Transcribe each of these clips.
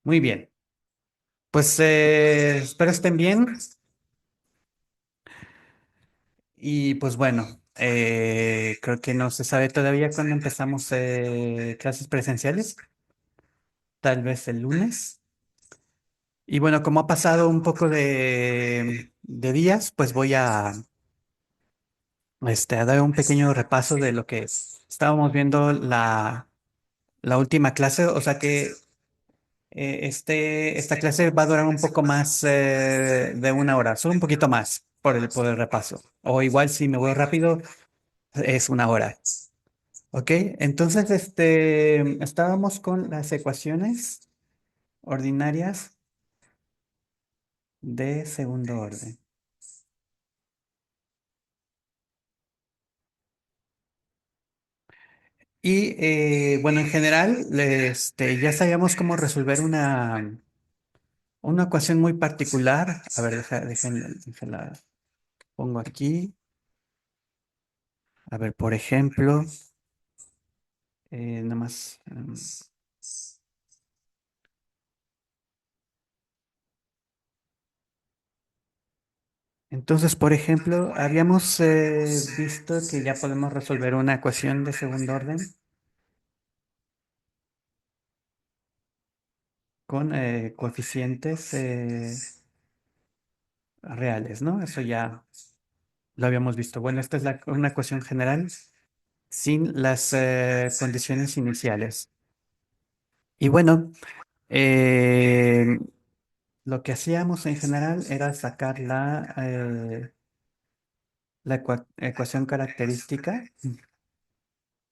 Muy bien. Pues espero estén bien. Y pues bueno, creo que no se sabe todavía cuándo empezamos clases presenciales, tal vez el lunes. Y bueno, como ha pasado un poco de días, pues voy a dar un pequeño repaso de lo que estábamos viendo la última clase. O sea que esta clase va a durar un poco más de una hora, solo un poquito más por el repaso. O igual si me voy rápido, es una hora. ¿Ok? Entonces, estábamos con las ecuaciones ordinarias de segundo orden. Y bueno, en general, ya sabíamos cómo resolver una ecuación muy particular. A ver, déjenla pongo aquí. A ver, por ejemplo, nada más. Entonces, por ejemplo, habíamos visto que ya podemos resolver una ecuación de segundo orden con coeficientes reales, ¿no? Eso ya lo habíamos visto. Bueno, esta es una ecuación general sin las condiciones iniciales. Y bueno, eh, lo que hacíamos en general era sacar la ecuación característica,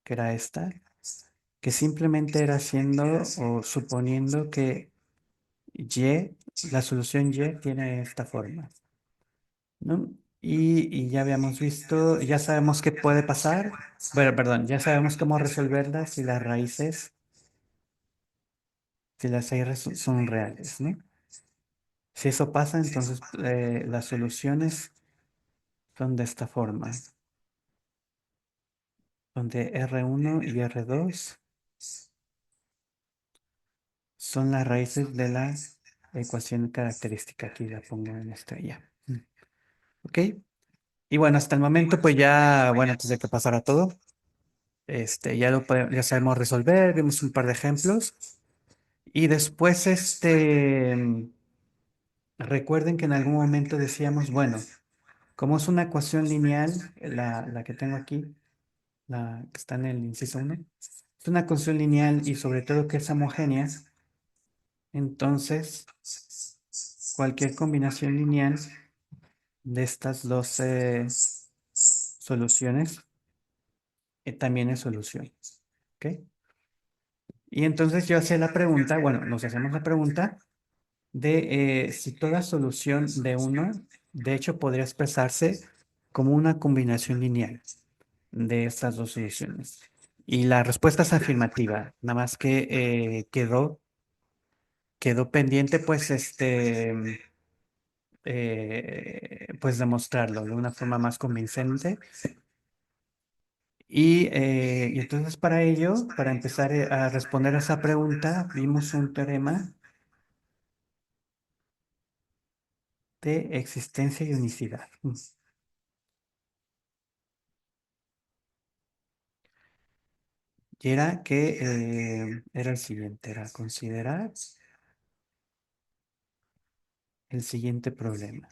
que era esta, que simplemente era haciendo o suponiendo que Y, la solución Y tiene esta forma, ¿no? Y ya habíamos visto, ya sabemos qué puede pasar, bueno, perdón, ya sabemos cómo resolverlas si las raíces, si las raíces son reales, ¿no? Si eso pasa, entonces las soluciones son de esta forma, donde R1 y R2 son las raíces de la ecuación característica. Aquí la pongo en estrella. ¿Ok? Y bueno, hasta el momento, pues ya, bueno, antes de que pasara todo, ya sabemos resolver, vimos un par de ejemplos. Y después, recuerden que en algún momento decíamos, bueno, como es una ecuación lineal, la que tengo aquí, la que está en el inciso uno, es una ecuación lineal y sobre todo que es homogénea, entonces cualquier combinación lineal de estas dos soluciones también es solución. ¿Ok? Y entonces yo hacía la pregunta, bueno, nos hacemos la pregunta de si toda solución de uno, de hecho, podría expresarse como una combinación lineal de estas dos soluciones. Y la respuesta es afirmativa, nada más que quedó pendiente, pues, pues demostrarlo de una forma más convincente. Y entonces para ello, para empezar a responder a esa pregunta, vimos un teorema de existencia y unicidad. Y era que era el siguiente, era considerar el siguiente problema,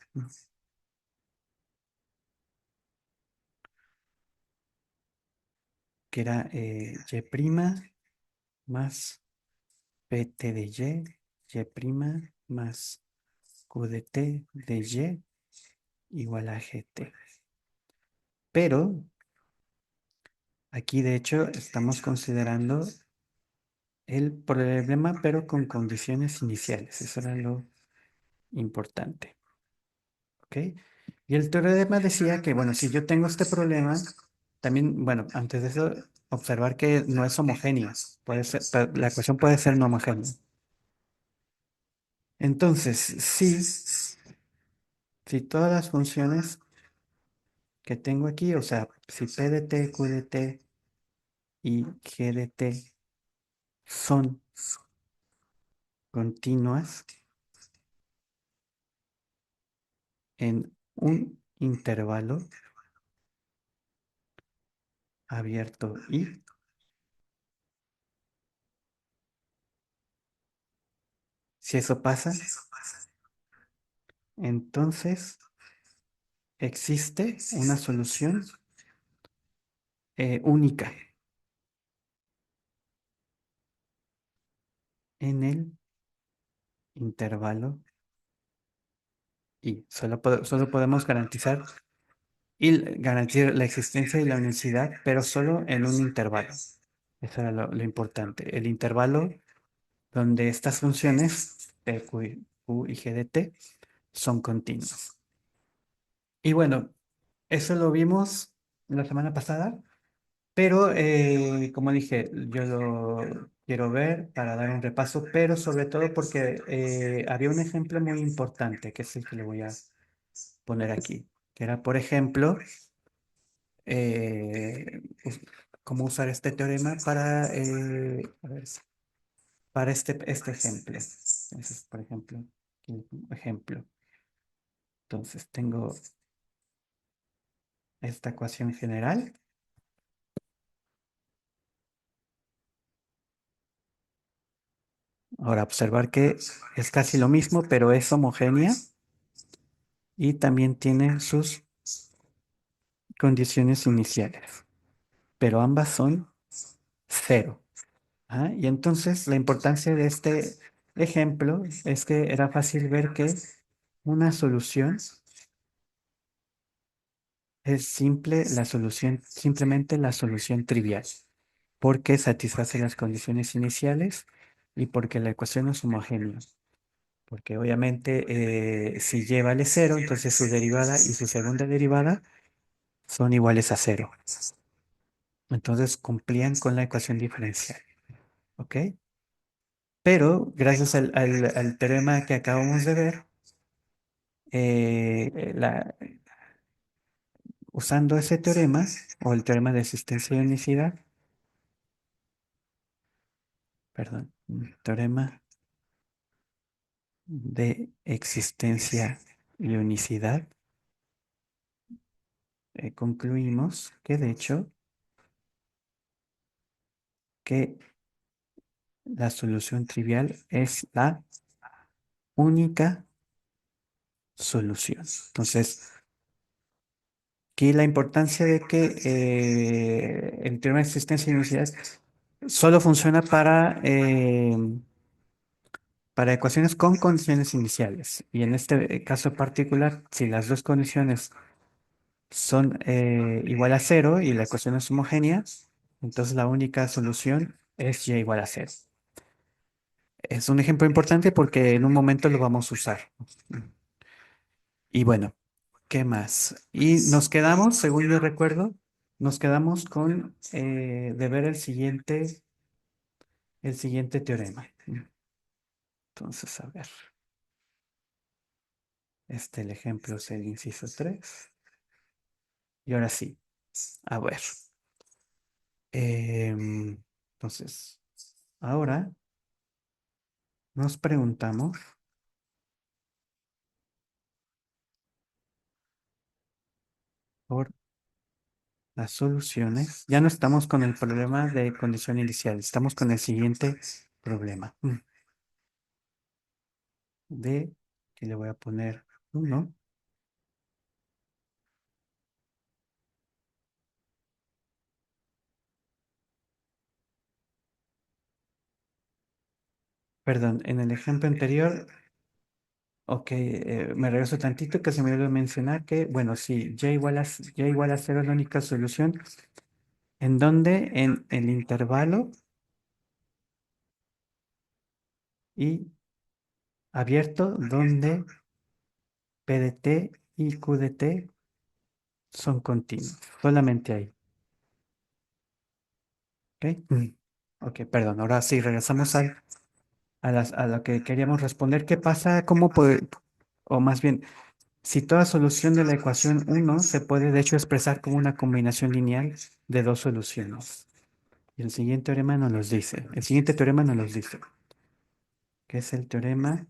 que era y' más pt de y' más q de t de y igual a gt. Pero aquí de hecho estamos considerando el problema, pero con condiciones iniciales. Eso era lo importante. ¿Ok? Y el teorema decía que, bueno, si yo tengo este problema, también, bueno, antes de eso, observar que no es homogénea. Puede ser, la ecuación puede ser no homogénea. Entonces, si todas las funciones que tengo aquí, o sea, si P de t, Q de t y G de t son continuas en un intervalo abierto y si eso pasa, entonces existe una solución única en el intervalo y solo podemos garantizar garantizar la existencia y la unicidad, pero solo en un intervalo. Eso era lo importante. El intervalo donde estas funciones, Q y G de t, son continuas. Y bueno, eso lo vimos la semana pasada, pero como dije, yo lo quiero ver para dar un repaso, pero sobre todo porque había un ejemplo muy importante, que es el que le voy a poner aquí, que era, por ejemplo, cómo usar este teorema a ver, para este ejemplo. Entonces, por ejemplo, aquí un ejemplo. Entonces, tengo esta ecuación general. Ahora, observar que es casi lo mismo, pero es homogénea y también tiene sus condiciones iniciales, pero ambas son cero. ¿Ah? Y entonces la importancia de este ejemplo es que era fácil ver que una solución es simplemente la solución trivial, porque satisface las condiciones iniciales y porque la ecuación es homogénea. Porque obviamente si y vale cero, entonces su derivada y su segunda derivada son iguales a cero. Entonces cumplían con la ecuación diferencial. ¿Ok? Pero gracias al teorema que acabamos de ver, usando ese teorema, o el teorema de existencia y unicidad, perdón, teorema de existencia y unicidad, concluimos que de hecho que la solución trivial es la única solución. Entonces, aquí la importancia de que el teorema de existencia y unicidad solo funciona para ecuaciones con condiciones iniciales. Y en este caso particular, si las dos condiciones son igual a cero y la ecuación es homogénea, entonces la única solución es y igual a cero. Es un ejemplo importante porque en un momento lo vamos a usar. Y bueno, ¿qué más? Y nos quedamos, según yo recuerdo, nos quedamos con de ver el siguiente teorema. Entonces, a ver, el ejemplo es el inciso 3. Y ahora sí, a ver. Entonces, ahora nos preguntamos por las soluciones. Ya no estamos con el problema de condición inicial, estamos con el siguiente problema. Que le voy a poner 1. Perdón, en el ejemplo anterior, ok, me regreso tantito que se me olvidó mencionar que, bueno, sí, y igual a 0 es la única solución, en donde en el intervalo y abierto, donde P de t y Q de t son continuos, solamente ahí. ¿Ok? Ok, perdón, ahora sí, regresamos a lo que queríamos responder. ¿Qué pasa? ¿Cómo puede, o más bien, si toda solución de la ecuación uno se puede de hecho expresar como una combinación lineal de dos soluciones? Y el siguiente teorema nos los dice. El siguiente teorema nos los dice. que es el teorema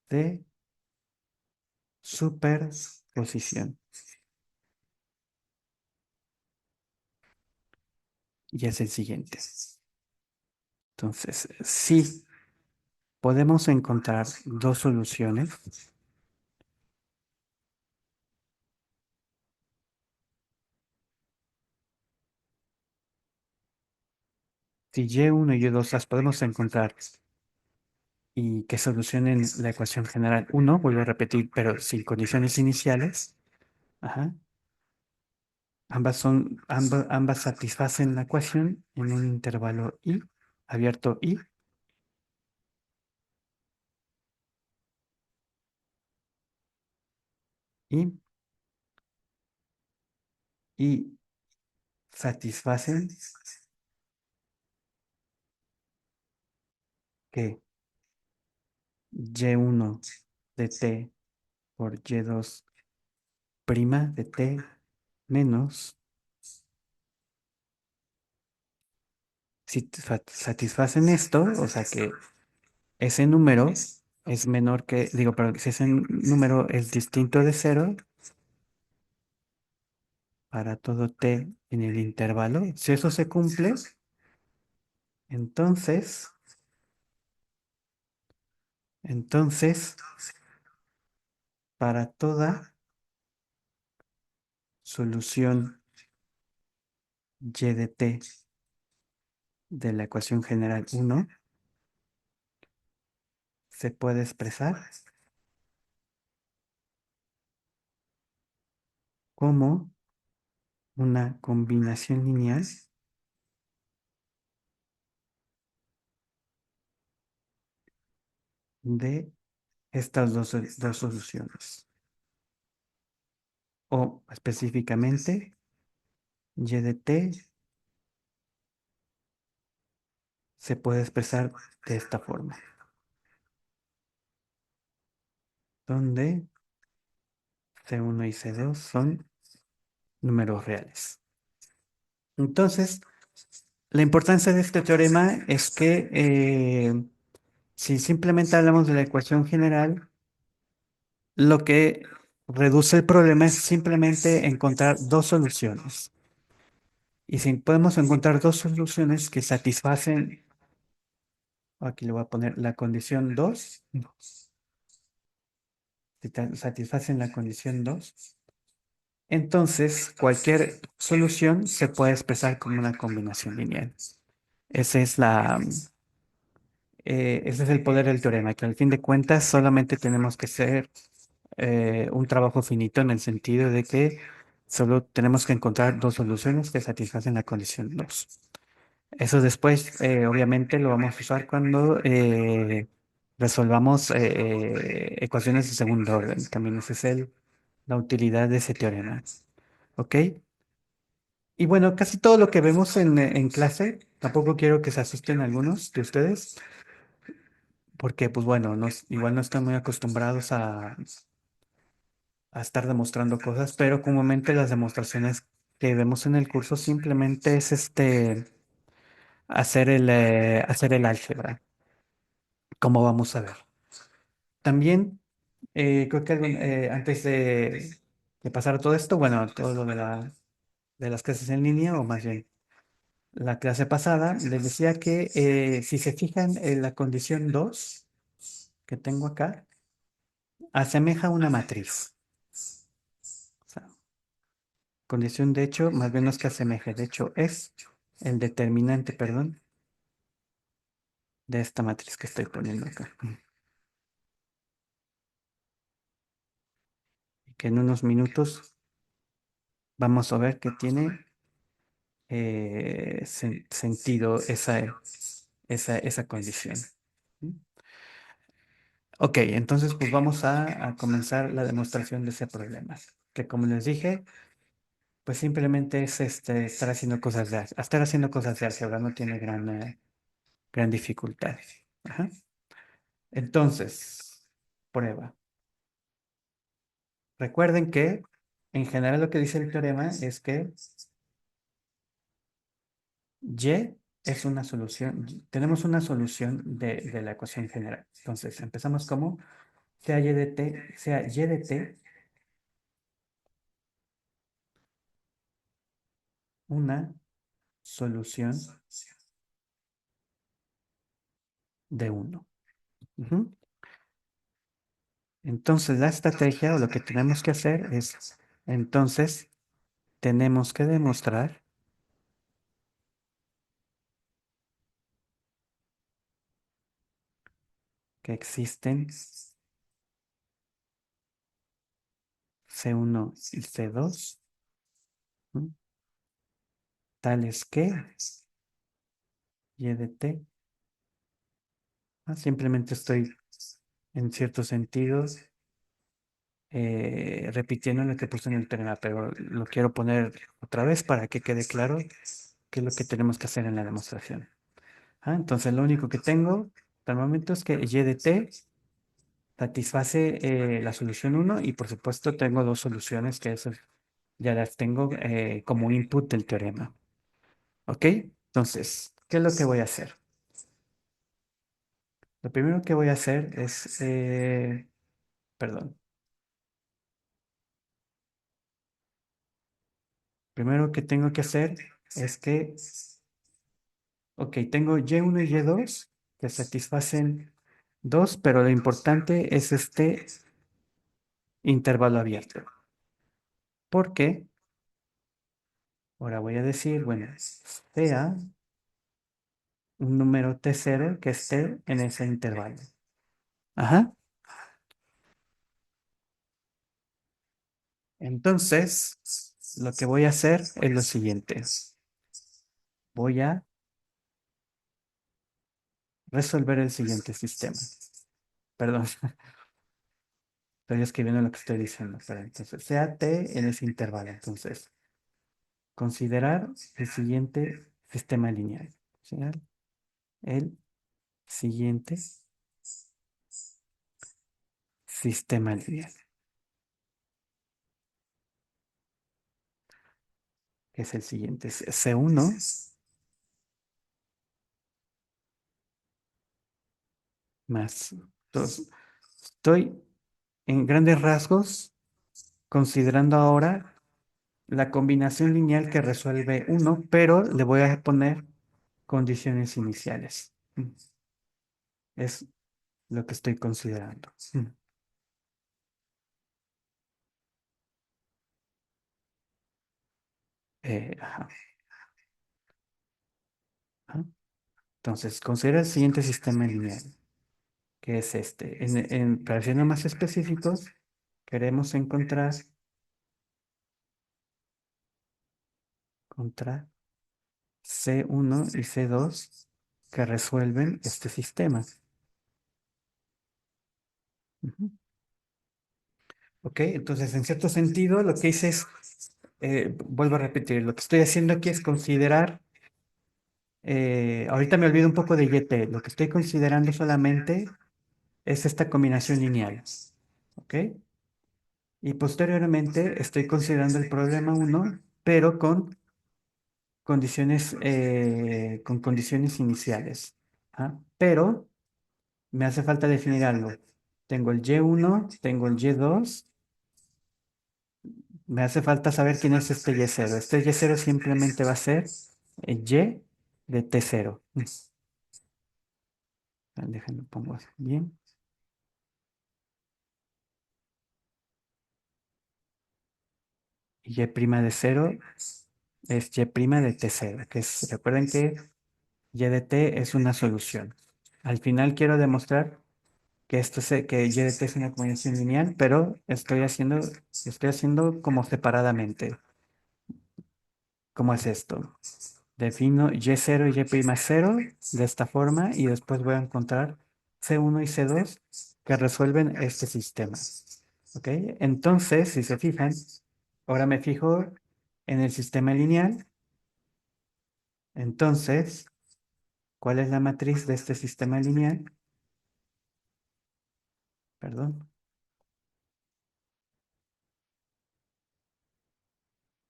de superposición. Y es el siguiente. Entonces, si podemos encontrar dos soluciones, si y1 y y2 las podemos encontrar y que solucionen la ecuación general 1, vuelvo a repetir, pero sin condiciones iniciales, ajá, ambas satisfacen la ecuación en un intervalo i, abierto i, y, y satisfacen que y1 de t por y2 prima de t menos, si satisfacen esto, o sea que ese número es menor que, digo, perdón, si ese número es distinto de cero para todo t en el intervalo, si eso se cumple, entonces, entonces, para toda solución y de t de la ecuación general 1 se puede expresar como una combinación lineal de estas dos soluciones. O específicamente, y de t se puede expresar de esta forma, donde C1 y C2 son números reales. Entonces, la importancia de este teorema es que si simplemente hablamos de la ecuación general, lo que reduce el problema es simplemente encontrar dos soluciones. Y si podemos encontrar dos soluciones que satisfacen, aquí le voy a poner la condición 2, satisfacen la condición 2, entonces cualquier solución se puede expresar como una combinación lineal. Esa es ese es el poder del teorema, que al fin de cuentas solamente tenemos que hacer un trabajo finito en el sentido de que solo tenemos que encontrar dos soluciones que satisfacen la condición 2. Eso después, obviamente, lo vamos a usar cuando resolvamos ecuaciones de segundo orden. También esa es la utilidad de ese teorema. ¿Ok? Y bueno, casi todo lo que vemos en clase, tampoco quiero que se asusten algunos de ustedes, porque pues bueno, igual no están muy acostumbrados a estar demostrando cosas, pero comúnmente las demostraciones que vemos en el curso simplemente es hacer el álgebra, como vamos a ver. También creo que antes de pasar a todo esto, bueno, todo lo de las clases en línea, o más bien la clase pasada, les decía que si se fijan en la condición 2 que tengo acá, asemeja una matriz. O sea, condición de hecho, más bien no es que asemeje, de hecho es el determinante, perdón, de esta matriz que estoy poniendo acá. Y que en unos minutos vamos a ver que tiene sentido esa condición. ¿Mm? Ok, entonces pues vamos a comenzar la demostración de ese problema, que como les dije, pues simplemente es estar haciendo cosas estar haciendo cosas de álgebra, no tiene gran dificultad. Ajá. Entonces, prueba. Recuerden que en general lo que dice el teorema es que y es una solución, tenemos una solución de la ecuación general. Entonces, empezamos como sea y de t una solución de uno. Ujú. Entonces, la estrategia o lo que tenemos que hacer es, entonces, tenemos que demostrar que existen C1 y C2, ¿no? Tales que y de t, simplemente estoy en ciertos sentidos repitiendo lo que puse en el tema, pero lo quiero poner otra vez para que quede claro qué es lo que tenemos que hacer en la demostración. Entonces, lo único que tengo hasta el momento es que y de t satisface la solución uno y por supuesto tengo dos soluciones que esas ya las tengo como input del teorema. ¿Ok? Entonces, ¿qué es lo que voy a hacer? Lo primero que voy a hacer es, perdón, primero que tengo que hacer es que, ok, tengo Y1 y Y2 que satisfacen dos, pero lo importante es este intervalo abierto. ¿Por qué? Ahora voy a decir, bueno, sea un número T0 que esté en ese intervalo. Ajá. Entonces, lo que voy a hacer es lo siguiente. Voy a resolver el siguiente sistema. Perdón, estoy escribiendo lo que estoy diciendo. Pero entonces, sea T en ese intervalo. Entonces, considerar el siguiente sistema lineal. Considerar el siguiente sistema lineal, que es el siguiente. Es C1 más 2. Estoy en grandes rasgos considerando ahora la combinación lineal que resuelve uno, pero le voy a poner condiciones iniciales. Es lo que estoy considerando. Ajá, ajá. Entonces, considera el siguiente sistema lineal, que es este. Para ser más específicos, queremos encontrar contra C1 y C2 que resuelven este sistema. Ujú. Ok, entonces en cierto sentido lo que hice es, vuelvo a repetir, lo que estoy haciendo aquí es considerar, ahorita me olvido un poco de YT, lo que estoy considerando solamente es esta combinación lineal. ¿Ok? Y posteriormente estoy considerando el problema uno, pero con condiciones iniciales. Pero me hace falta definir algo. Tengo el Y1, tengo el Y2. Me hace falta saber quién es este Y0. Este Y0 simplemente va a ser el Y de T0. Déjenme pongo así. Bien. Y Y' de 0 es Y' de T0, que es, recuerden que Y de T es una solución. Al final quiero demostrar que que Y de T es una combinación lineal, pero estoy haciendo como separadamente. ¿Cómo es esto? Defino Y0 y Y'0 de esta forma y después voy a encontrar C1 y C2 que resuelven este sistema. ¿Ok? Entonces, si se fijan, ahora me fijo en el sistema lineal. Entonces, ¿cuál es la matriz de este sistema lineal? Perdón,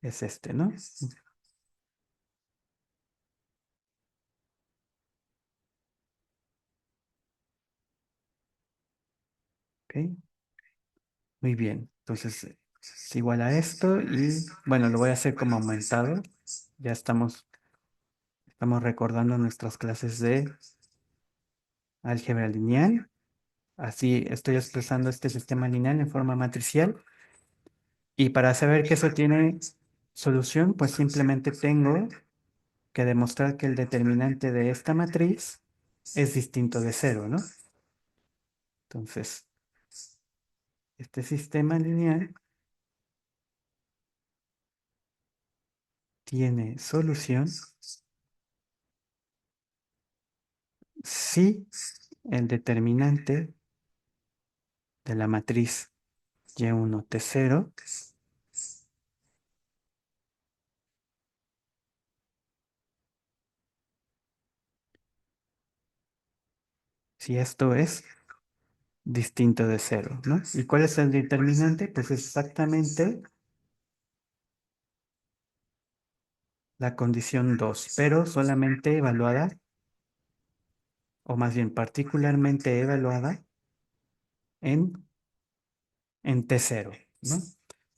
es este, ¿no? ¿Ok? Muy bien. Entonces, es igual a esto y bueno, lo voy a hacer como aumentado. Ya estamos recordando nuestras clases de álgebra lineal. Así estoy expresando este sistema lineal en forma matricial. Y para saber que eso tiene solución, pues simplemente tengo que demostrar que el determinante de esta matriz es distinto de cero, ¿no? Entonces, este sistema lineal tiene solución si el determinante de la matriz Y1 T0, si esto es distinto de cero, ¿no? ¿Y cuál es el determinante? Pues exactamente la condición 2, pero solamente evaluada, o más bien particularmente evaluada en, en T0, ¿no?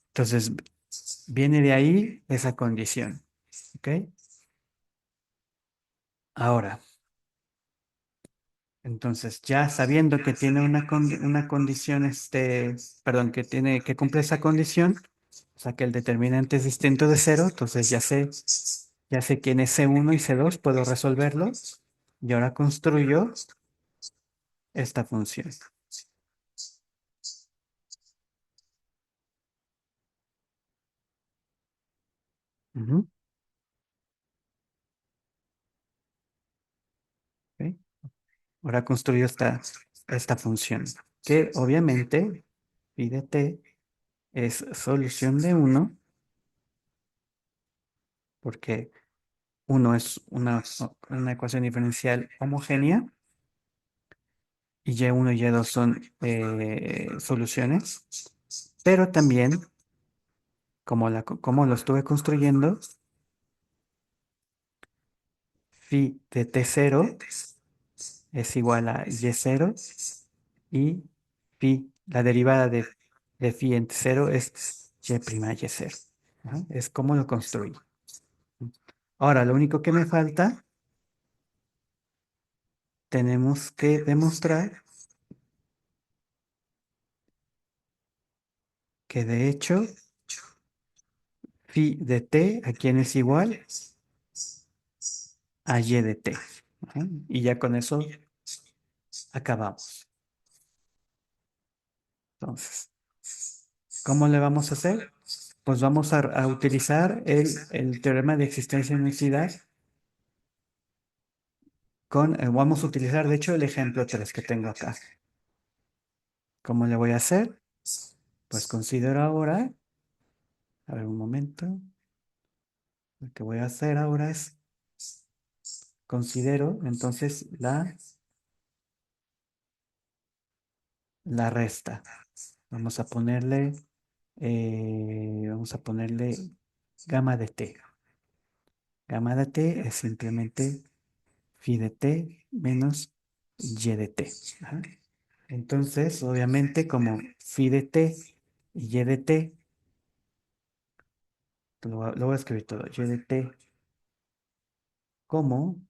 Entonces, viene de ahí esa condición, ¿ok? Ahora, entonces, ya sabiendo que tiene una condición, perdón, que cumple esa condición, o sea que el determinante es distinto de cero, entonces ya sé que en C1 y C2 puedo resolverlo y ahora construyo esta función. Ujú, ¿ok? Ahora construyo esta función, que obviamente phi de t es solución de uno porque uno es una ecuación diferencial homogénea y Y1 y Y2 son soluciones, pero también, como lo estuve construyendo, phi de t0 es igual a y0 y phi, la derivada de phi en t0 es y' y0. Ajá, es como lo construí. Ahora, lo único que me falta, tenemos que demostrar que de hecho phi de t a quién es igual a y de t. Ajá, y ya con eso acabamos. Entonces, ¿cómo le vamos a hacer? Pues vamos a utilizar el teorema de existencia y unicidad vamos a utilizar de hecho el ejemplo 3 que tengo acá. ¿Cómo le voy a hacer? Pues considero ahora, a ver un momento, lo que voy a hacer ahora es, considero entonces la resta. Vamos a ponerle gamma de t. Gamma de t es simplemente phi de t menos y de t. Ajá. Entonces, obviamente, como phi de t y y de t, lo voy a escribir todo, y de t como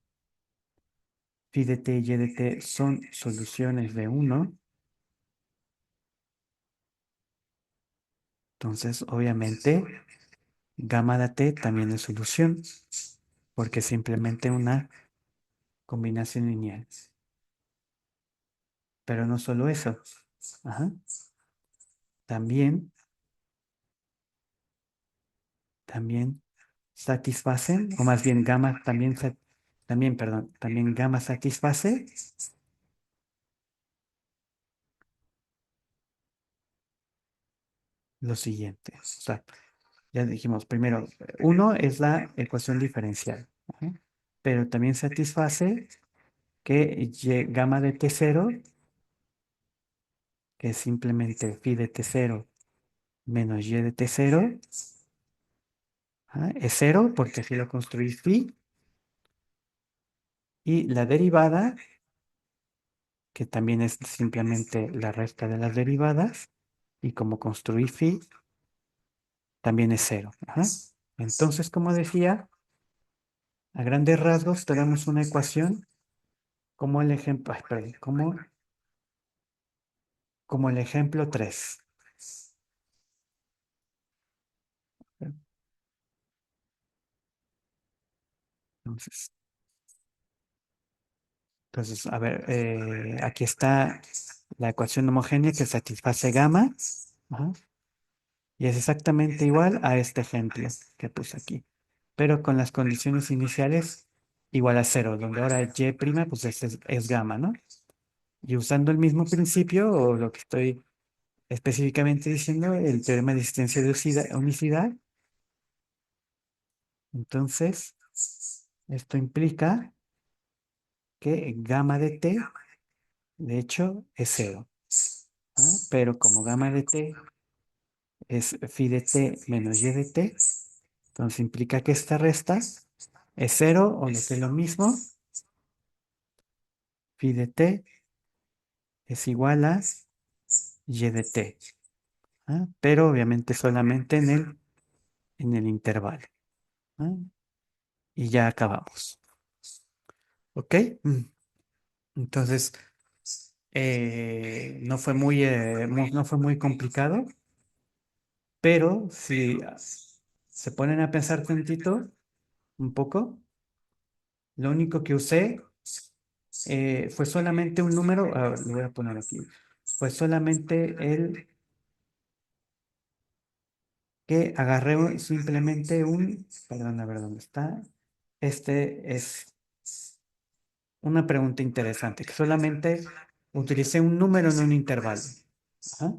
phi de t y de t son soluciones de uno, entonces, obviamente, gamma de t también es solución, porque es simplemente una combinación lineal. Pero no solo eso. Ajá. También, también satisfacen, o más bien gamma también, perdón, también gamma satisface lo siguiente. O sea, ya dijimos, primero, uno es la ecuación diferencial, ajá, pero también satisface que gamma de t0, que es simplemente phi de t0 menos y de t0, ajá, es cero porque así lo construí phi, y la derivada que también es simplemente la resta de las derivadas, y como construí phi, también es cero. Ajá. Entonces, como decía, a grandes rasgos tenemos una ecuación como el ejemplo, ay, perdón, como el ejemplo 3. Entonces, a ver, aquí está la ecuación homogénea que satisface gamma. Ajá. Y es exactamente igual a este ejemplo que puse aquí, pero con las condiciones iniciales igual a cero, donde ahora y' pues es gamma, ¿no? Y usando el mismo principio, o lo que estoy específicamente diciendo, el teorema de existencia de unicidad, entonces esto implica que gamma de t, de hecho, es cero. ¿Ah? Pero como gamma de t es phi de t menos y de t, entonces implica que esta resta es cero, o lo que es lo mismo, phi de t es igual a y de t. ¿Ah? Pero obviamente solamente en el intervalo. ¿Ah? Y ya acabamos. ¿Ok? Entonces, no fue muy complicado, pero si se ponen a pensar tantito, un poco, lo único que usé fue solamente un número, a ver, lo voy a poner aquí, fue solamente el que agarré simplemente perdón, a ver dónde está. Este es una pregunta interesante, que solamente utilicé un número en un intervalo. Ajá.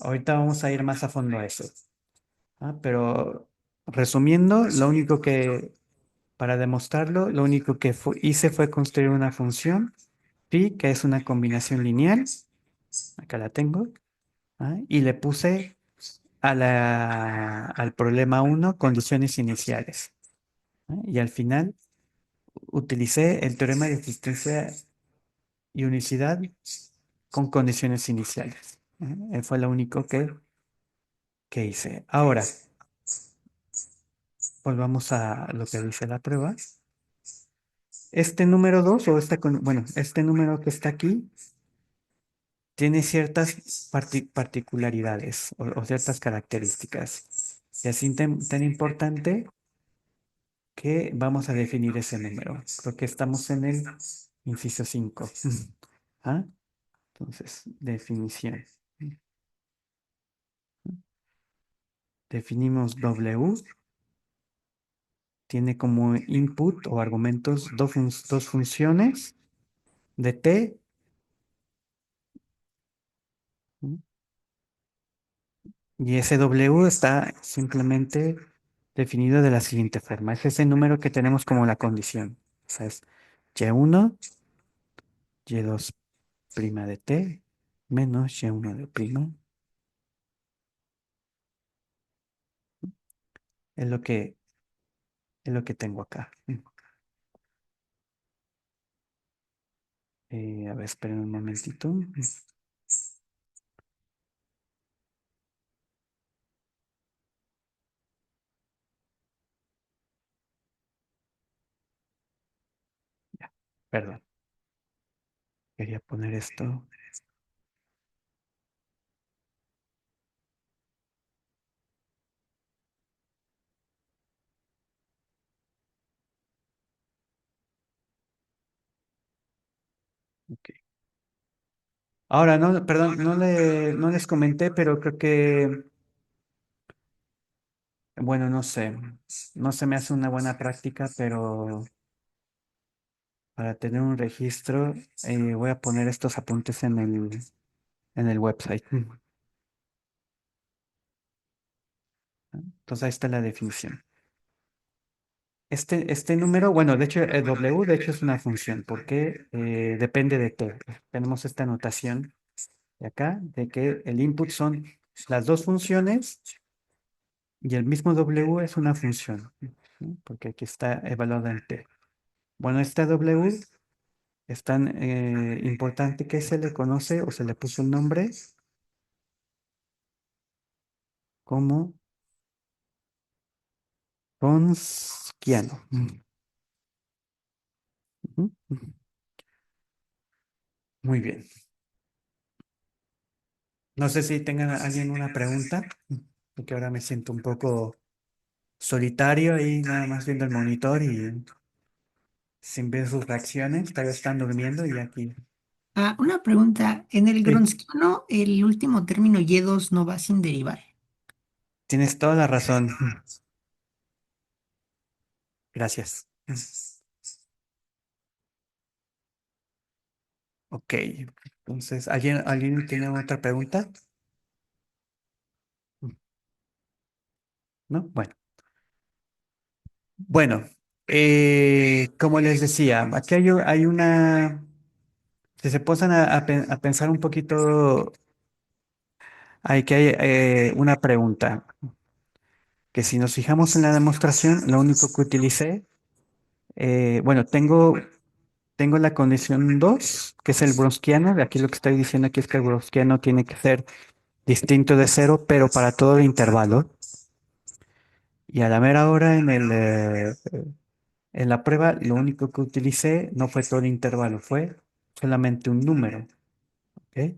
Ahorita vamos a ir más a fondo a eso. Pero resumiendo, para demostrarlo, lo único que hice fue construir una función phi, que es una combinación lineal. Acá la tengo. Y le puse al problema uno condiciones iniciales. Y al final utilicé el teorema de existencia y unicidad con condiciones iniciales. Fue lo único que hice. Ahora, volvamos a lo que dice la prueba. Este número 2 bueno, este número que está aquí tiene ciertas particularidades o ciertas características. Y así tan importante que vamos a definir ese número. Creo que estamos en el inciso 5. ¿Ah? Entonces, definición. Definimos W, tiene como input o argumentos dos funciones de T. Y ese W está simplemente definido de la siguiente forma. Es ese número que tenemos como la condición. O sea, es Y1, Y2' de T menos Y1 de prima. Es lo que, es lo que tengo acá. A ver, esperen un momentito. Ya, perdón. Quería poner esto. Ok. Ahora, no, perdón, no les comenté, pero creo que, bueno, no sé, no se me hace una buena práctica, pero para tener un registro, voy a poner estos apuntes en el website. Entonces ahí está la definición. Este número, bueno, de hecho, el W, de hecho, es una función, porque depende de T. Tenemos esta notación de acá, de que el input son las dos funciones y el mismo W es una función, ¿sí? Porque aquí está evaluada en T. Bueno, esta W Es tan importante que se le conoce o se le puso el nombre como Gonskiano. Ujú, ujú. Muy bien. No sé si tenga alguien una pregunta, porque ahora me siento un poco solitario ahí, nada más viendo el monitor y sin ver sus reacciones. Tal vez están durmiendo y aquí. Ah, una pregunta. En el Sí, gronskiano, el último término Y2 no va sin derivar. tienes toda la razón. Gracias. Ok. Entonces, ¿alguien tiene otra pregunta? ¿No? Bueno. Bueno, como les decía, aquí hay una, si se posan a pensar un poquito, hay una pregunta, que si nos fijamos en la demostración, lo único que utilicé, bueno, tengo la condición 2 que es el browskiano, de aquí lo que estoy diciendo aquí es que el browskiano tiene que ser distinto de cero, pero para todo el intervalo, y a la mera hora en la prueba, lo único que utilicé no fue todo el intervalo, fue solamente un número, ¿ok?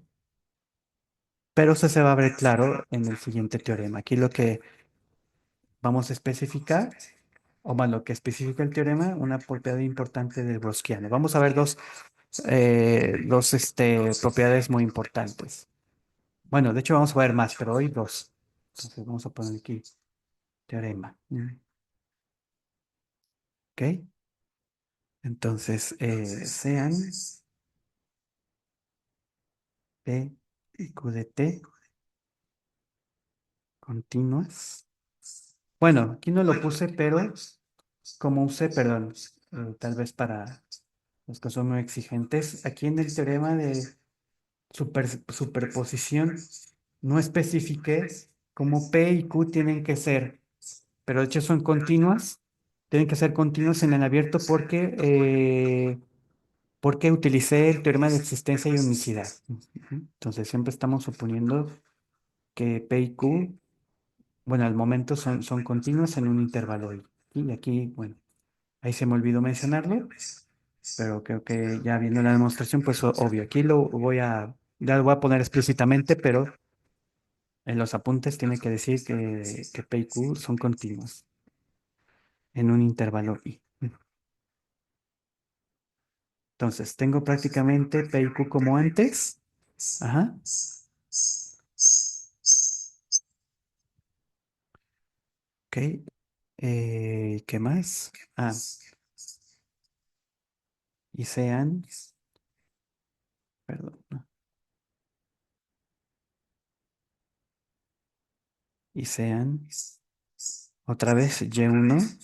Pero eso se va a ver claro en el siguiente teorema. Aquí lo que vamos a especificar, o más lo que especifica el teorema, una propiedad importante del Browskiano. Vamos a ver dos propiedades muy importantes. Bueno, de hecho vamos a ver más, pero hoy dos. Entonces vamos a poner aquí teorema. ¿Ok? Entonces, sean P y Q de T continuas. Bueno, aquí no lo puse, pero como usé, perdón, tal vez para los que son muy exigentes, aquí en el teorema de superposición no especifiqué cómo P y Q tienen que ser, pero de hecho son continuas, tienen que ser continuas en el abierto porque utilicé el teorema de existencia y unicidad. Ujú. Entonces siempre estamos suponiendo que P y Q, bueno, al momento son continuas en un intervalo y aquí, bueno, ahí se me olvidó mencionarlo, pero creo que ya viendo la demostración, pues obvio, aquí ya lo voy a poner explícitamente, pero en los apuntes tiene que decir que P y Q son continuos en un intervalo I. Entonces, tengo prácticamente P y Q como antes. Ajá. Ok. ¿Qué más? Ah, y sean, perdón, no, y sean otra vez Y1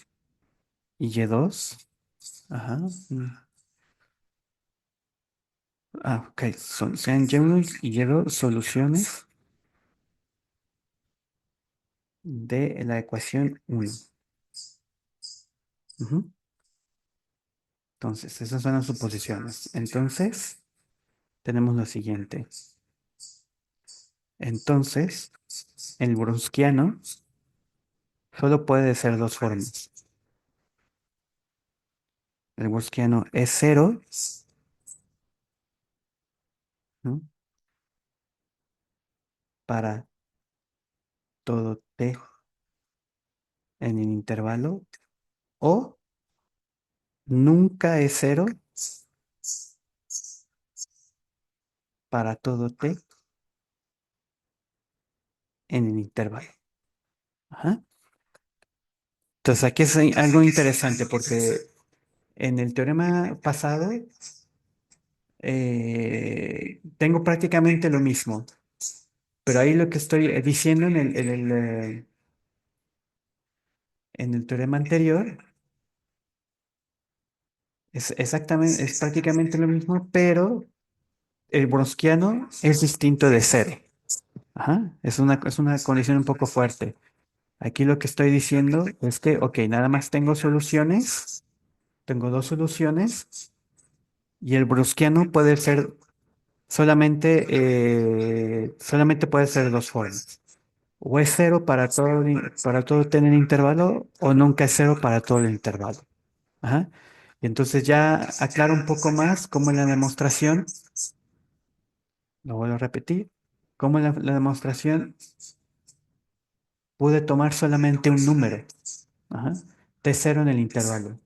y Y2. Ajá. Ok, sean Y1 y Y2 soluciones de la ecuación 1. Ujú. Entonces, esas son las suposiciones. Entonces, tenemos lo siguiente. Entonces, el browskiano solo puede ser dos formas. El browskiano es cero, ¿no? Para todo t en el intervalo, o nunca es cero para todo t en el intervalo. Ajá. Entonces, aquí es algo interesante porque en el teorema pasado tengo prácticamente lo mismo, pero ahí lo que estoy diciendo en el teorema anterior es prácticamente lo mismo, pero el browskiano es distinto de cero. Ajá, es una condición un poco fuerte. Aquí lo que estoy diciendo es que, ok, nada más tengo soluciones, tengo dos soluciones Y el brusquiano puede ser solamente puede ser de dos formas. O es cero para todo tener intervalo, o nunca es cero para todo el intervalo. Ajá. Y entonces ya aclaro un poco más cómo en la demostración, lo vuelvo a repetir, cómo en la demostración pude tomar solamente un número, ajá, de cero en el intervalo.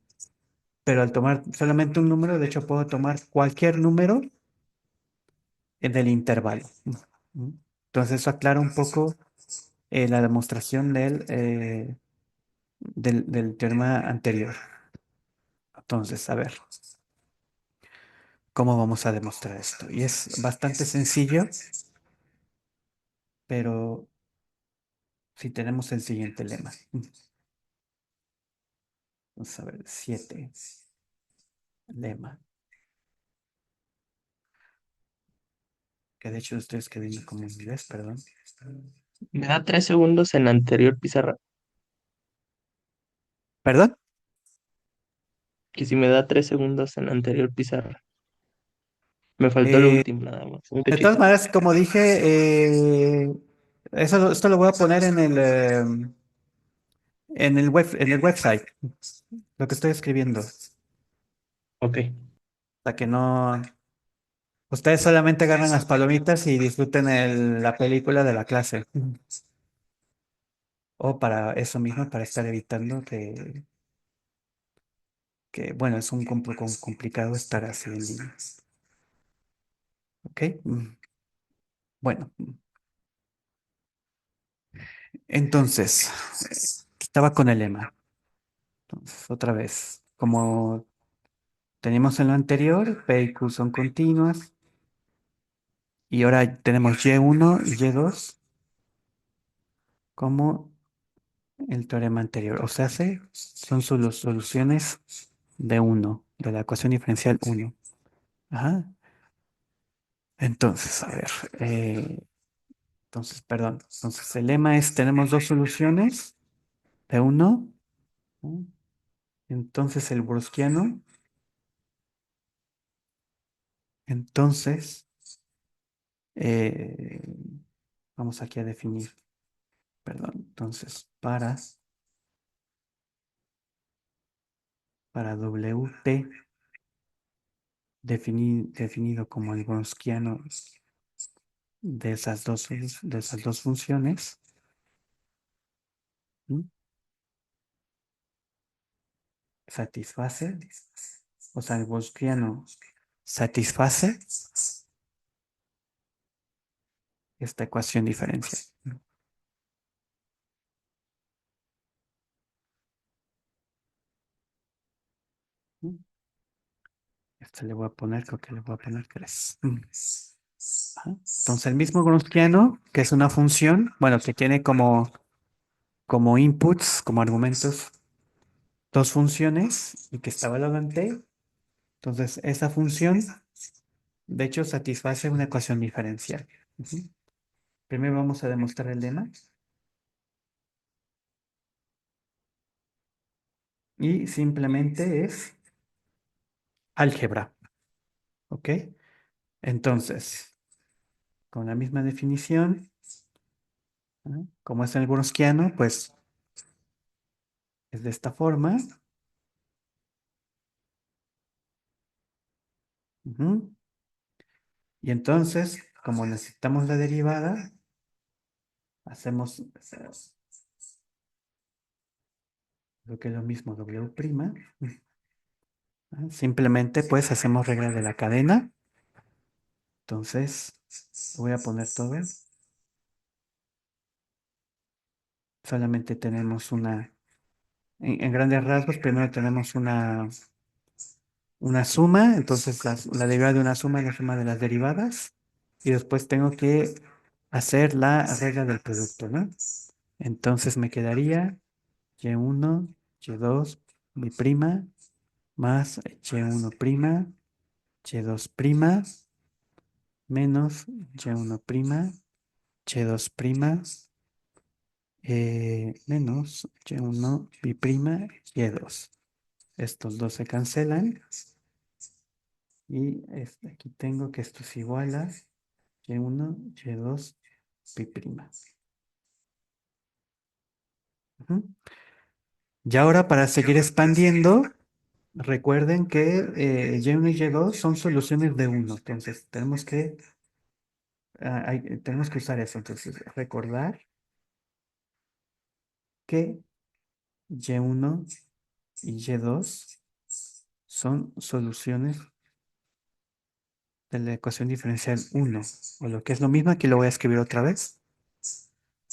Pero al tomar solamente un número, de hecho puedo tomar cualquier número en el intervalo. Entonces eso aclara un poco la demostración del teorema anterior. Entonces, a ver, ¿cómo vamos a demostrar esto? Y es bastante sencillo, pero si tenemos el siguiente lema. Vamos a ver, 7, lema, que de hecho estoy escribiendo como en inglés, perdón. Me da 3 segundos en la anterior pizarra. ¿Perdón? Que si me da 3 segundos en la anterior pizarra. Me faltó el Eh, último nada más. Un de todas cachito. maneras, como dije, esto lo voy a poner en el website, lo que estoy escribiendo, Ok. para que no, ustedes solamente agarran las palomitas y disfruten la película de la clase. O para eso mismo, para estar evitando bueno, es un poco complicado estar así en línea. ¿Ok? Bueno, entonces, estaba con el lema. Entonces, otra vez, como teníamos en lo anterior, P y Q son continuas, y ahora tenemos Y1 y Y2 como el teorema anterior. O sea, son soluciones de uno, de la ecuación diferencial uno. Ajá. Entonces, a ver, perdón. Entonces, el lema es, tenemos dos soluciones de uno. ¿No? Entonces, el brusquiano. Entonces, eh, vamos aquí a definir, perdón. Entonces, para WT definido como el brusquiano de esas dos funciones, ¿m? Satisface, o sea, el brusquiano satisface esta ecuación diferencial. ¿M? Este le voy a poner, creo que le voy a poner 3. Ajá. Entonces, el mismo Gronskiano, que es una función, bueno, que tiene como inputs, como argumentos, dos funciones y que está evaluado en t. Entonces, esa función, de hecho, satisface una ecuación diferencial. Ujú. Primero vamos a demostrar el lema y simplemente es álgebra. ¿Ok? Entonces, con la misma definición, ¿no? Como es el Gronskiano, pues es de esta forma. Ujú. Y entonces, como necesitamos la derivada, hacemos lo que es lo mismo W'. Simplemente pues hacemos regla de la cadena. Entonces, voy a poner todo. Solamente tenemos en grandes rasgos, primero tenemos una suma, entonces la derivada de una suma es la suma de las derivadas. Y después tengo que hacer la regla del producto, ¿no? Entonces me quedaría y1, y2, mi prima, más y1', y2', menos y1', y2', menos y1, mi prima, y2. Estos dos se cancelan Y aquí tengo que esto es igual a y1, y2, pi prima. Ujú. Y ahora para seguir expandiendo, recuerden que y1 y y2 son soluciones de 1. Entonces tenemos que usar eso. Entonces recordar que y1 y y2 son soluciones de la ecuación diferencial 1. O lo que es lo mismo, aquí lo voy a escribir otra vez.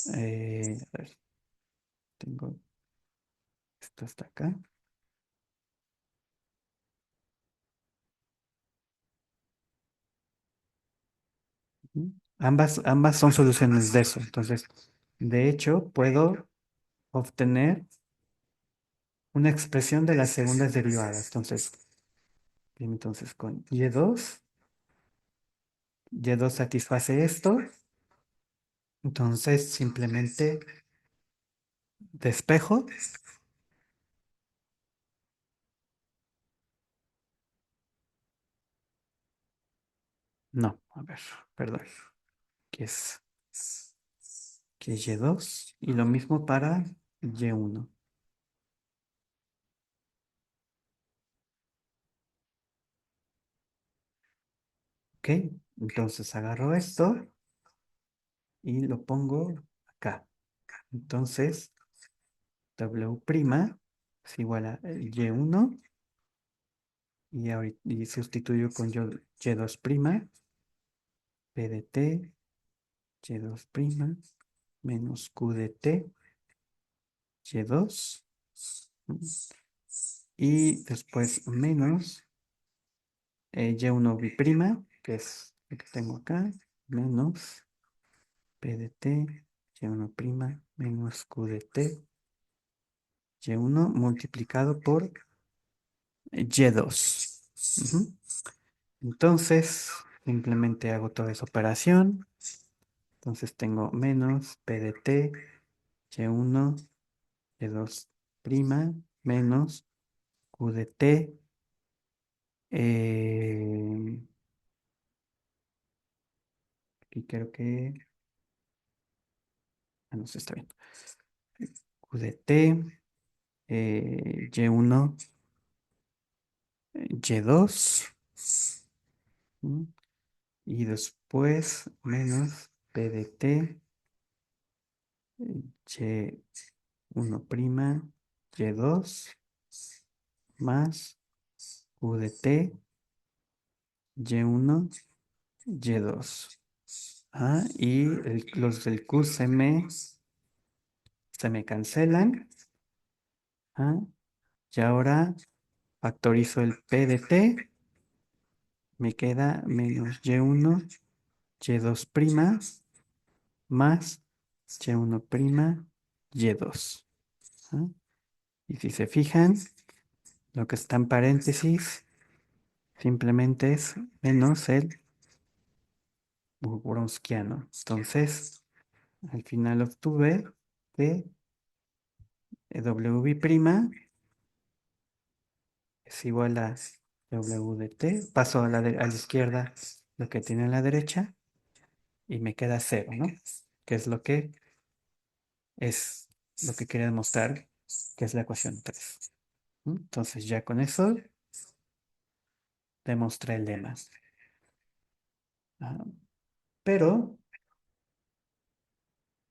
A ver, tengo esto hasta acá. Ujú. Ambas son soluciones de eso. Entonces, de hecho, puedo obtener una expresión de las segundas derivadas. Entonces con y2 satisface esto. Entonces, simplemente despejo. No, a ver, perdón. Que es, que es y2. Y lo mismo para y1. ¿Ok? Entonces agarro esto y lo pongo acá. Entonces, W' es igual a y1 y sustituyo con y2', P de t, y2' menos Q de t, y2, y después menos y1 bi'prima, que es lo que tengo acá, menos P de t, y1' menos Q de t, y1 multiplicado por y2. Ujú. Entonces, simplemente hago toda esa operación. Entonces tengo menos P de t, y1, y2' menos Q de t. Aquí creo que... Ah, no sé, está bien. Q de t, y1, y2. ¿Mm? Y después menos P de t, y1', y2, más Q de t, y1, y2. Ah, y los del Q se me cancelan. Ah, y ahora factorizo el P de t. Me queda menos y1, y2' más y1', y2. ¿Ah? Y si se fijan, lo que está en paréntesis simplemente es menos el Wronskiano. Entonces, al final obtuve que W' es igual a W de t. Paso a la izquierda lo que tiene a la derecha y me queda 0, ¿no? Que es lo que quería demostrar, que es la ecuación 3. Entonces ya con eso demostré el lema. Ah, pero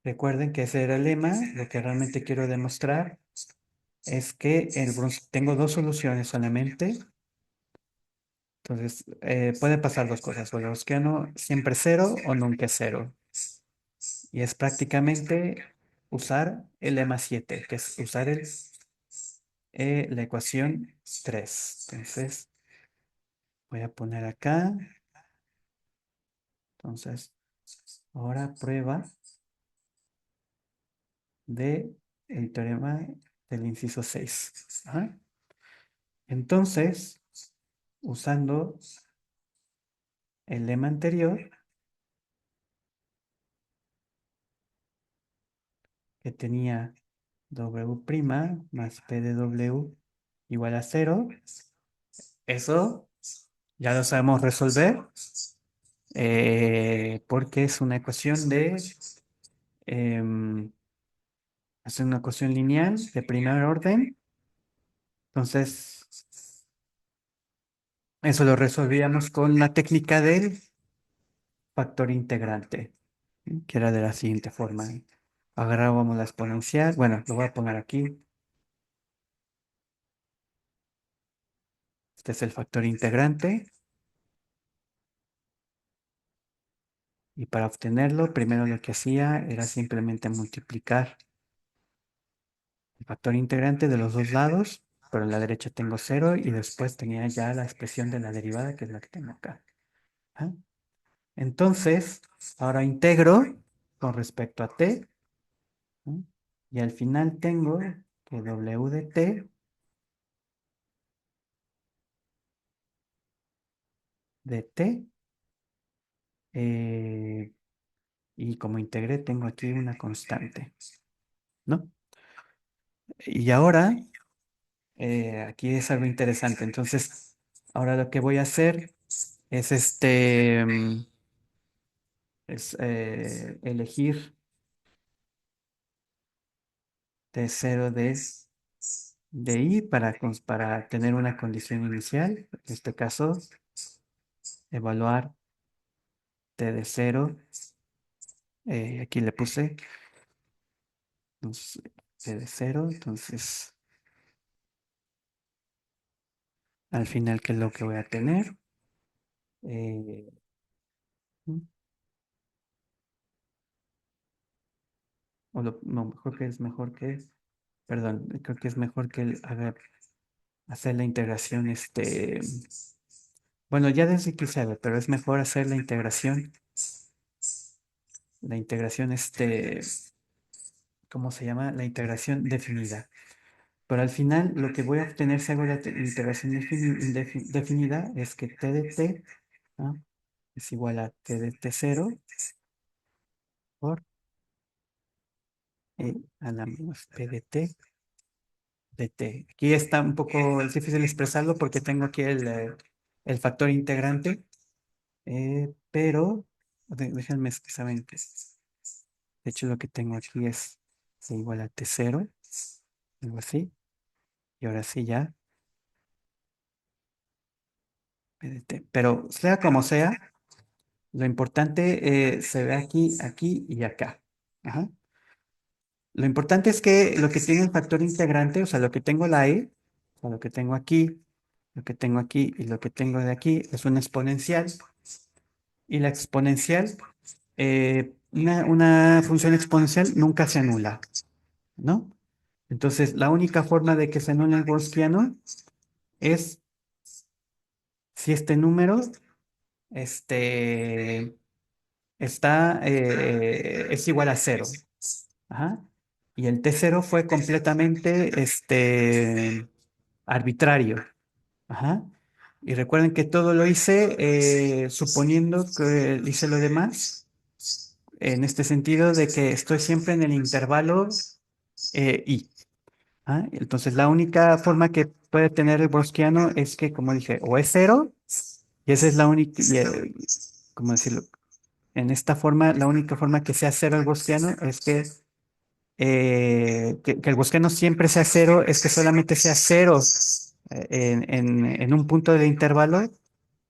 recuerden que ese era el lema. Lo que realmente quiero demostrar es que tengo dos soluciones solamente. Entonces, puede pasar dos cosas. O el Gaussiano siempre cero o nunca es cero. Y es prácticamente usar el lema 7, que es usar la ecuación 3. Entonces, voy a poner acá. Entonces, ahora prueba de el teorema del inciso 6. Ajá. Entonces, usando el lema anterior, que tenía W' más P de W igual a 0, eso Ya lo sabemos resolver porque es una ecuación em, es una ecuación lineal de primer orden. Entonces, eso lo resolvíamos con la técnica del factor integrante, ¿sí? Que era de la siguiente forma. Agarrábamos la exponencial. Bueno, lo voy a poner aquí. Este es el factor integrante. Y para obtenerlo, primero lo que hacía era simplemente multiplicar el factor integrante de los dos lados, pero en la derecha tengo cero y después tenía ya la expresión de la derivada, que es la que tengo acá. ¿Ah? Entonces, ahora integro con respecto a t, ¿no? Y al final tengo que w de t, eh, y como integré tengo aquí una constante, ¿no? Y ahora, aquí es algo interesante. Entonces, ahora lo que voy a hacer es elegir T0 de I para tener una condición inicial. En este caso, evaluar T de 0. Aquí le puse entonces, T de 0. Entonces, al final, ¿qué es lo que voy a tener? Eh, no, mejor que, perdón, creo que es mejor que hacer la integración, bueno, ya desde que sabe, pero es mejor hacer la integración, ¿cómo se llama? La integración definida. Pero al final, lo que voy a obtener si hago la integración definida es que t de t, ¿ah? Es igual a t de t0 por a la menos p de t. Aquí está un poco es difícil expresarlo porque tengo aquí el factor integrante, pero déjenme que saben que de hecho lo que tengo aquí es igual a t0, algo así, y ahora sí ya p de t. Pero sea como sea, lo importante se ve aquí, aquí y acá. Ajá. Lo importante es que lo que tiene el factor integrante, o sea, lo que tengo la e, o sea, lo que tengo aquí, lo que tengo aquí y lo que tengo de aquí es una exponencial. Y la exponencial, una función exponencial nunca se anula, ¿no? Entonces, la única forma de que se anule el Gaussiano es si este número este, es igual a cero. Ajá. Y el T0 fue completamente arbitrario. Ajá. Y recuerden que todo lo hice suponiendo que hice lo demás, en este sentido de que estoy siempre en el intervalo I. ¿Ah? Entonces, la única forma que puede tener el Browskiano es que, como dije, o es cero, y esa es la única, ¿cómo decirlo? En esta forma, la única forma que sea cero el Browskiano es que el Browskiano siempre sea cero, es que solamente sea cero en un punto del intervalo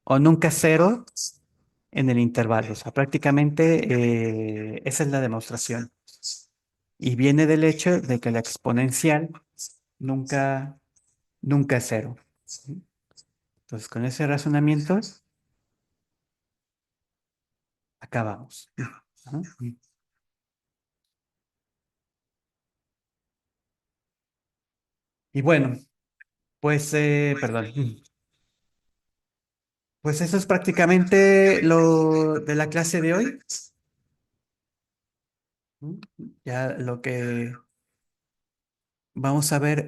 o nunca cero en el intervalo. O sea, prácticamente esa es la demostración. Y viene del hecho de que la exponencial nunca, nunca es cero. ¿Sí? Entonces, con ese razonamiento, acabamos. Ajá. Y bueno, pues, perdón. Pues eso es prácticamente lo de la clase de hoy. Ya lo que vamos a ver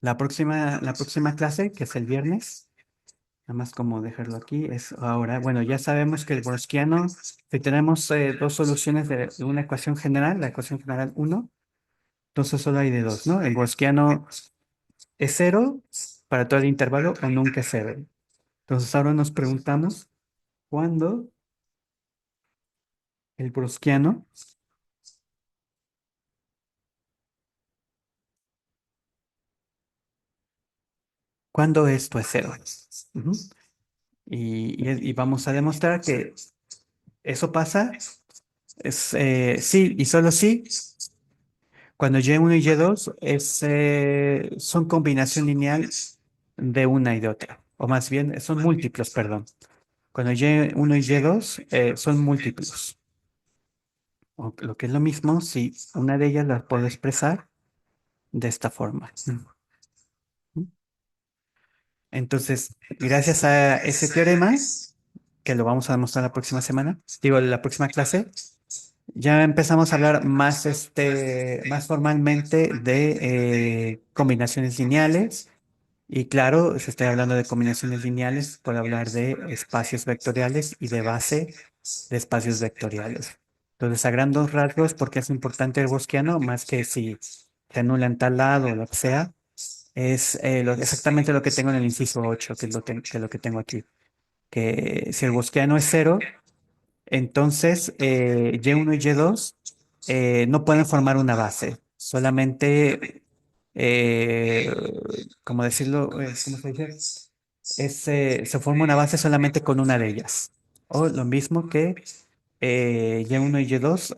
la próxima clase, que es el viernes. Nada más como dejarlo aquí, es ahora. Bueno, ya sabemos que el Browskiano, si tenemos dos soluciones de una ecuación general, la ecuación general uno, entonces solo hay de dos, ¿no? El Browskiano es cero para todo el intervalo o nunca es cero. Entonces ahora nos preguntamos, ¿cuándo el browskiano, cuándo esto es cero? Ujú. Y vamos a demostrar que eso pasa, sí y solo sí, cuando Y1 y Y2 son combinación lineal de una y de otra, o más bien son múltiplos, perdón. Cuando Y1 y Y2 son múltiplos, o lo que es lo mismo, si una de ellas la puedo expresar de esta forma. Entonces, gracias a ese teorema, que lo vamos a demostrar la próxima semana, digo, la próxima clase, ya empezamos a hablar más, más formalmente de combinaciones lineales. Y claro, se está hablando de combinaciones lineales, puedo hablar de espacios vectoriales y de base de espacios vectoriales. Entonces, a grandes rasgos, ¿por qué es importante el bosquiano? Más que si se anula en tal lado o lo que sea, es exactamente lo que tengo en el inciso 8, que es lo que tengo aquí. Que si el bosquiano es cero, entonces Y1 y Y2 no pueden formar una base, solamente, eh, ¿cómo decirlo? ¿Cómo se dice? Se forma una base solamente con una de ellas. O lo mismo que Y1 y Y2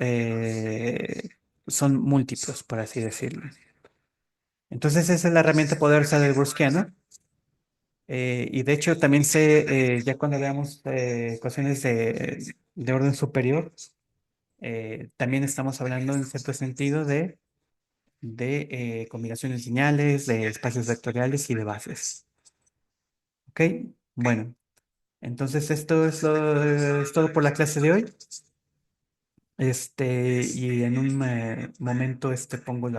son múltiplos, por así decirlo. Entonces esa es la herramienta poderosa del Browskiano. Y de hecho también sé, ya cuando veamos ecuaciones de orden superior, también estamos hablando en cierto sentido de combinaciones lineales, de espacios vectoriales y de bases. ¿Ok? Bueno, entonces esto es todo por la clase de hoy. Y en un momento pongo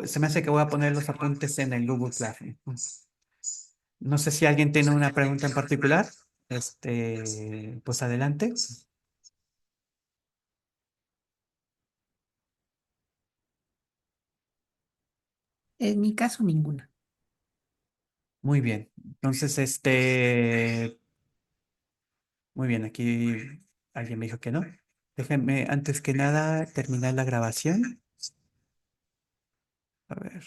se me hace que voy a poner los apuntes en el Google Classroom. No sé si alguien tiene una pregunta en particular. Pues adelante. En mi caso, ninguna. Muy bien. Entonces, muy bien, aquí alguien me dijo que no. Déjenme, antes que nada, terminar la grabación. A ver.